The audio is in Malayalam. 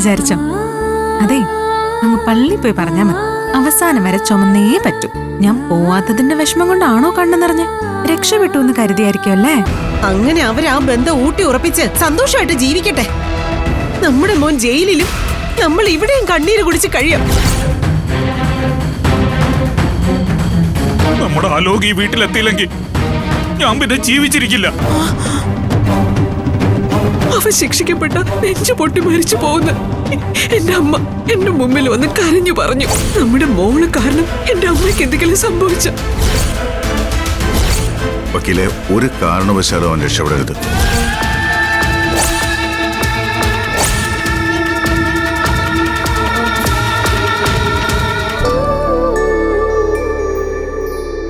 വിചാരിച്ചോ? അതെ, അങ്ങ് പള്ളി പോയി പറഞ്ഞാ മതി. അവസാനം വരെ ചുമന്നേ പറ്റൂ. ഞാൻ പോവാത്തതിന്റെ വിഷമം കൊണ്ടാണോ കണ്ണു നിറഞ്ഞ് രക്ഷപ്പെട്ടു എന്ന് കരുതിയായിരിക്കും അല്ലേ? അങ്ങനെ അവർ ആ ബന്ധം ഊട്ടി ഉറപ്പിച്ച് സന്തോഷമായിട്ട് ജീവിക്കട്ടെ. നമ്മുടെ മോൻ ജയിലിലും നമ്മൾ ഇവിടെയും കണ്ണീര് കുടിച്ച് കഴിയാം. നമ്മുടെ ആലോക് ഈ വീട്ടിലെത്തിയില്ലെങ്കിൽ ഞാൻ പിന്നെ ജീവിച്ചിരിക്കില്ല. അവ ശിക്ഷിക്കപ്പെട്ട നെഞ്ചു പൊട്ടി മരിച്ചു പോകുന്ന എന്റെ അമ്മ എന്റെ മുമ്പിൽ വന്ന് കരഞ്ഞു പറഞ്ഞു, നമ്മുടെ മോള് കാരണം എന്റെ അമ്മയ്ക്ക് എന്തെങ്കിലും സംഭവിച്ച. വക്കീലെ, ഒരു കാരണവശാലും അവൻ രക്ഷപ്പെടരുത്.